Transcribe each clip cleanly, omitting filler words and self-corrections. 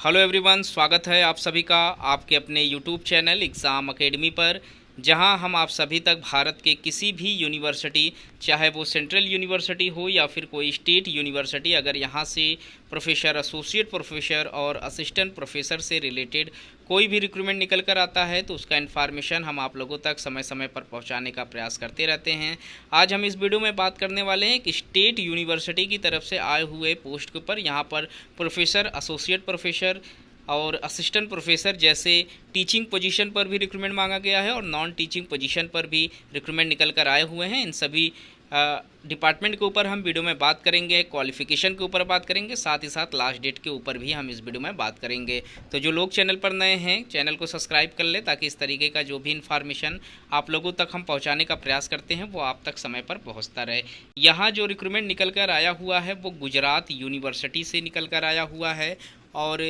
Hello everyone, स्वागत है आप सभी का आपके अपने यूट्यूब चैनल एग्ज़ाम एकेडमी पर, जहां हम आप सभी तक भारत के किसी भी यूनिवर्सिटी, चाहे वो सेंट्रल यूनिवर्सिटी हो या फिर कोई स्टेट यूनिवर्सिटी, अगर यहां से प्रोफेसर, एसोसिएट प्रोफेसर और असिस्टेंट प्रोफेसर से रिलेटेड कोई भी रिक्रूटमेंट निकल कर आता है तो उसका इन्फॉर्मेशन हम आप लोगों तक समय समय पर पहुंचाने का प्रयास करते रहते हैं। आज हम इस वीडियो में बात करने वाले हैं कि स्टेट यूनिवर्सिटी की तरफ से आए हुए पोस्ट के ऊपर। यहाँ पर प्रोफेसर, एसोसिएट प्रोफेसर और असिस्टेंट प्रोफेसर जैसे टीचिंग पोजीशन पर भी रिक्रूटमेंट मांगा गया है और नॉन टीचिंग पोजीशन पर भी रिक्रूटमेंट निकल कर आए हुए हैं। इन सभी डिपार्टमेंट के ऊपर हम वीडियो में बात करेंगे, क्वालिफ़िकेशन के ऊपर बात करेंगे, साथ ही साथ लास्ट डेट के ऊपर भी हम इस वीडियो में बात करेंगे। तो जो लोग चैनल पर नए हैं, चैनल को सब्सक्राइब कर ले ताकि इस तरीके का जो भी इन्फॉर्मेशन आप लोगों तक हम पहुंचाने का प्रयास करते हैं वो आप तक समय पर पहुंचता रहे। यहाँ जो रिक्रूटमेंट निकल कर आया हुआ है वो गुजरात यूनिवर्सिटी से निकल कर आया हुआ है और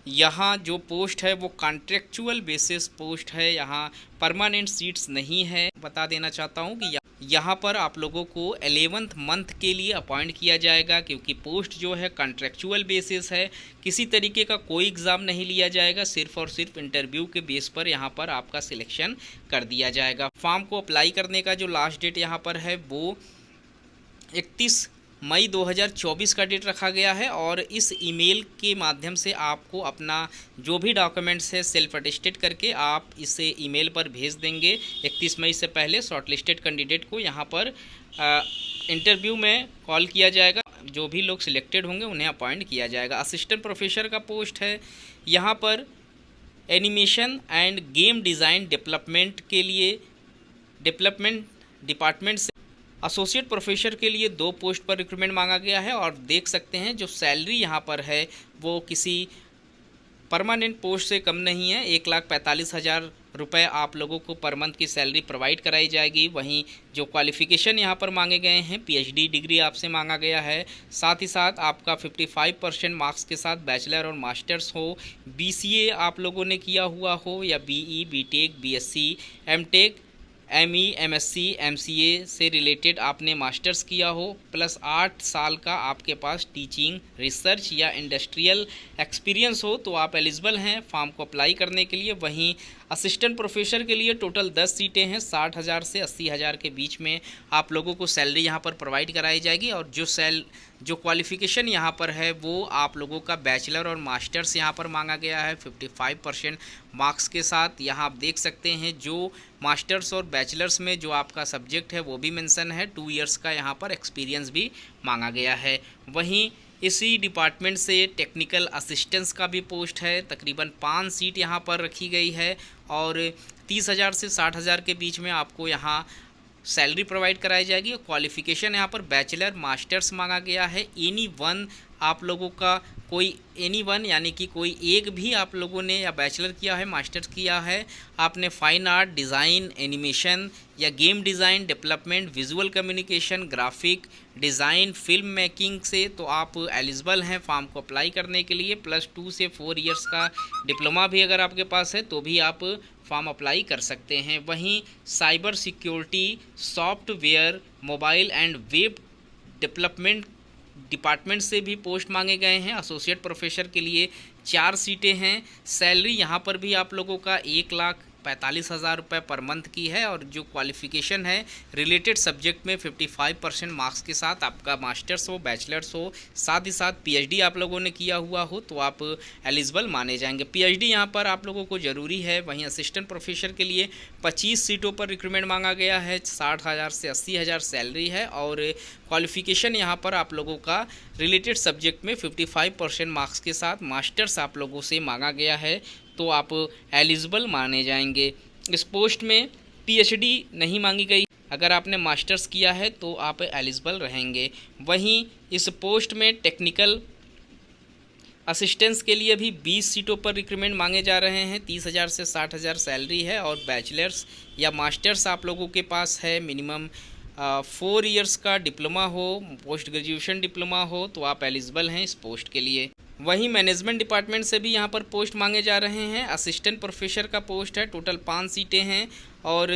यहाँ जो पोस्ट है वो कॉन्ट्रेक्चुअल बेसिस पोस्ट है, यहाँ परमानेंट सीट्स नहीं है। बता देना चाहता हूँ कि यहाँ पर आप लोगों को 11th मंथ के लिए अपॉइंट किया जाएगा, क्योंकि पोस्ट जो है कॉन्ट्रेक्चुअल बेसिस है। किसी तरीके का कोई एग्ज़ाम नहीं लिया जाएगा, सिर्फ और सिर्फ इंटरव्यू के बेस पर यहाँ पर आपका सिलेक्शन कर दिया जाएगा। फॉर्म को अप्लाई करने का जो लास्ट डेट यहाँ पर है वो 31 मई 2024 का डेट रखा गया है और इस ईमेल के माध्यम से आपको अपना जो भी डॉक्यूमेंट्स है सेल्फ अटेस्टेड करके आप इसे ईमेल पर भेज देंगे। 31 मई से पहले शॉर्टलिस्टेड कैंडिडेट को यहाँ पर इंटरव्यू में कॉल किया जाएगा। जो भी लोग सिलेक्टेड होंगे उन्हें अपॉइंट किया जाएगा। असिस्टेंट प्रोफेसर का पोस्ट है, यहाँ पर animation end game design development के लिए डेवलपमेंट डिपार्टमेंट से एसोसिएट प्रोफेसर के लिए 2 पोस्ट पर रिक्रूटमेंट मांगा गया है। और देख सकते हैं जो सैलरी यहाँ पर है वो किसी परमानेंट पोस्ट से कम नहीं है। 1,45,000 रुपये आप लोगों को पर मंथ की सैलरी प्रोवाइड कराई जाएगी। वहीं जो क्वालिफ़िकेशन यहाँ पर मांगे गए हैं, पीएचडी डिग्री आपसे मांगा गया है। साथ ही साथ आपका 55% मार्क्स के साथ बैचलर और मास्टर्स हो, बीसीए आप लोगों ने किया हुआ हो या BE, BTech, BSc, MTech, ME, MSc, MCA से रिलेटेड आपने मास्टर्स किया हो, प्लस 8 साल का आपके पास टीचिंग, रिसर्च या इंडस्ट्रियल एक्सपीरियंस हो तो आप एलिजिबल हैं फॉर्म को अप्लाई करने के लिए। वहीं असिस्टेंट प्रोफेसर के लिए टोटल 10 सीटें हैं। 60,000 से 80,000 के बीच में आप लोगों को सैलरी यहाँ पर प्रोवाइड कराई जाएगी। और जो क्वालिफ़िकेशन यहाँ पर है वो आप लोगों का बैचलर और मास्टर्स यहाँ पर मांगा गया है 55% मार्क्स के साथ। यहाँ आप देख सकते हैं जो मास्टर्स और बैचलर्स में जो आपका सब्जेक्ट है वो भी मेंशन है। 2 इयर्स का यहाँ पर एक्सपीरियंस भी मांगा गया है। वहीं इसी डिपार्टमेंट से टेक्निकल असिस्टेंस का भी पोस्ट है। तकरीबन 5 सीट यहाँ पर रखी गई है और 30,000 से 60,000 के बीच में आपको यहाँ सैलरी प्रोवाइड कराई जाएगी। क्वालिफ़िकेशन यहाँ पर बैचलर, मास्टर्स मांगा गया है। एनी वन आप लोगों का कोई एनी वन यानी कि कोई एक भी आप लोगों ने या बैचलर किया है, मास्टर्स किया है, आपने फाइन आर्ट, डिज़ाइन, एनिमेशन या game design, development, visual communication, graphic design, film making से तो आप एलिजिबल हैं फॉर्म को अप्लाई करने के लिए। प्लस 2 से 4 इयर्स का डिप्लोमा भी अगर आपके पास है तो भी आप फॉर्म अप्लाई कर सकते हैं। वहीं cyber security, software, mobile and web development department से भी पोस्ट मांगे गए हैं। एसोसिएट प्रोफेसर के लिए 4 सीटें हैं। सैलरी यहाँ पर भी आप लोगों का 1,45,000 रुपये पर मंथ की है। और जो क्वालिफ़िकेशन है रिलेटेड सब्जेक्ट में 55% मार्क्स के साथ आपका मास्टर्स हो, बैचलर्स हो, साथ ही साथ पीएचडी आप लोगों ने किया हुआ हो तो आप एलिजिबल माने जाएंगे। पीएचडी यहाँ पर आप लोगों को ज़रूरी है। वहीं असिस्टेंट प्रोफेसर के लिए 25 सीटों पर रिक्रूटमेंट मांगा गया है। 60,000 से 80,000 सैलरी है और क्वालिफ़िकेशन यहाँ पर आप लोगों का रिलेटेड सब्जेक्ट में 55% मार्क्स के साथ मास्टर्स आप लोगों से मांगा गया है तो आप एलिजिबल माने जाएंगे। इस पोस्ट में पीएचडी नहीं मांगी गई, अगर आपने मास्टर्स किया है तो आप एलिजिबल रहेंगे। वहीं इस पोस्ट में टेक्निकल असिस्टेंस के लिए भी 20 सीटों पर रिक्रूटमेंट मांगे जा रहे हैं। 30,000 से 60,000 सैलरी है और बैचलर्स या मास्टर्स आप लोगों के पास है, मिनिमम 4 इयर्स का डिप्लोमा हो, पोस्ट ग्रेजुएशन डिप्लोमा हो तो आप एलिजिबल हैं इस पोस्ट के लिए। वहीं मैनेजमेंट डिपार्टमेंट से भी यहाँ पर पोस्ट मांगे जा रहे हैं। असिस्टेंट प्रोफेसर का पोस्ट है, टोटल 5 सीटें हैं और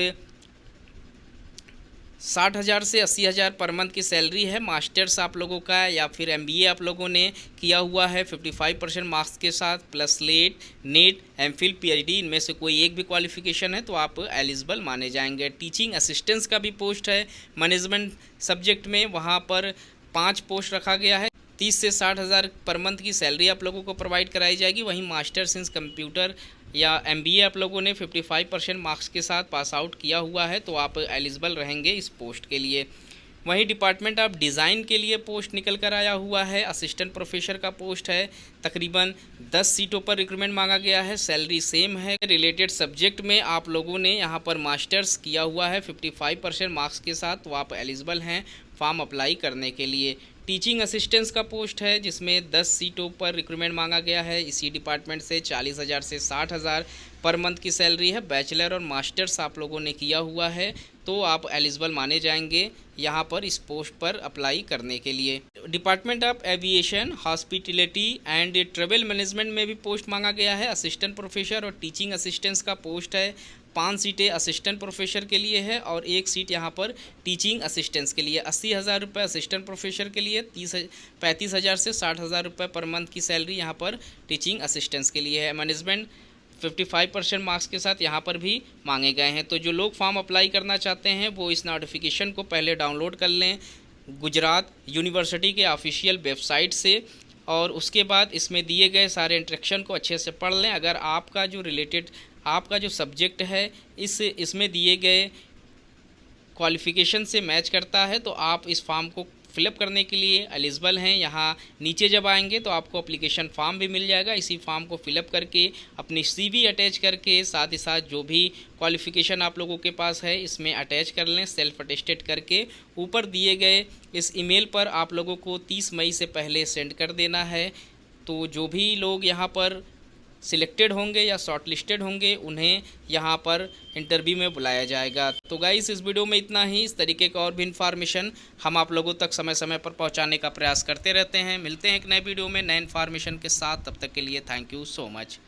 60,000 से 80,000 पर मंथ की सैलरी है। मास्टर्स आप लोगों का या फिर एमबीए आप लोगों ने किया हुआ है 55% मार्क्स के साथ, plus LET, NET, MPhil, PhD, इनमें से कोई एक भी क्वालिफिकेशन है तो आप एलिजिबल माने जाएंगे। टीचिंग असिस्टेंट्स का भी पोस्ट है मैनेजमेंट सब्जेक्ट में, वहाँ पर 5 पोस्ट रखा गया है। 30 से 60,000 पर मंथ की सैलरी आप लोगों को प्रोवाइड कराई जाएगी। वहीं मास्टर्स इन कंप्यूटर या एमबीए आप लोगों ने 55% मार्क्स के साथ पास आउट किया हुआ है तो आप एलिजिबल रहेंगे इस पोस्ट के लिए। वहीं डिपार्टमेंट ऑफ डिज़ाइन के लिए पोस्ट निकल कर आया हुआ है। असिस्टेंट प्रोफेसर का पोस्ट है। तकरीबन 10 सीटों पर रिक्रूटमेंट मांगा गया है। सैलरी सेम है। रिलेटेड सब्जेक्ट में आप लोगों ने यहाँ पर मास्टर्स किया हुआ है 55% मार्क्स के साथ तो आप एलिजिबल हैं फॉर्म अप्लाई करने के लिए। टीचिंग असिस्टेंट्स का पोस्ट है जिसमें 10 सीटों पर रिक्रूटमेंट मांगा गया है। इसी डिपार्टमेंट से 40,000 से 60,000 पर मंथ की सैलरी है। बैचलर और मास्टर्स आप लोगों ने किया हुआ है तो आप एलिजिबल माने जाएंगे यहाँ पर इस पोस्ट पर अप्लाई करने के लिए। Department of aviation, hospitality and travel management में भी पोस्ट मांगा गया है। असिस्टेंट प्रोफेसर और टीचिंग असिस्टेंट्स का पोस्ट है। 5 सीटें असिस्टेंट प्रोफेसर के लिए है और 1 सीट यहाँ पर टीचिंग असिस्टेंट्स के लिए। 80,000 रुपये असिस्टेंट प्रोफेसर के लिए, 35,000 से 60,000 रुपये पर मंथ की सैलरी यहाँ पर टीचिंग असिस्टेंट्स के लिए है। मैनेजमेंट 55% मार्क्स के साथ यहाँ पर भी मांगे गए हैं। तो जो लोग फॉर्म अप्लाई करना चाहते हैं वो इस नोटिफिकेशन को पहले डाउनलोड कर लें गुजरात यूनिवर्सिटी के ऑफिशियल वेबसाइट से और उसके बाद इसमें दिए गए सारे इंस्ट्रक्शन को अच्छे से पढ़ लें। अगर आपका जो सब्जेक्ट है इसमें दिए गए क्वालिफ़िकेशन से मैच करता है तो आप इस फॉर्म को फिलअप करने के लिए एलिजिबल हैं। यहाँ नीचे जब आएंगे तो आपको एप्लीकेशन फॉर्म भी मिल जाएगा। इसी फॉर्म को फिलअप करके अपनी सीवी अटैच करके साथ ही साथ जो भी क्वालिफ़िकेशन आप लोगों के पास है इसमें अटैच कर लें, सेल्फ अटेस्टेड करके ऊपर दिए गए इस ईमेल पर आप लोगों को 30 मई से पहले सेंड कर देना है। तो जो भी लोग यहाँ पर सिलेक्टेड होंगे या शॉर्ट लिस्टेड होंगे उन्हें यहाँ पर इंटरव्यू में बुलाया जाएगा। तो गाइस इस वीडियो में इतना ही। इस तरीके का और भी इन्फॉर्मेशन हम आप लोगों तक समय समय पर पहुँचाने का प्रयास करते रहते हैं। मिलते हैं एक नए वीडियो में नए इन्फॉर्मेशन के साथ। तब तक के लिए थैंक यू सो मच।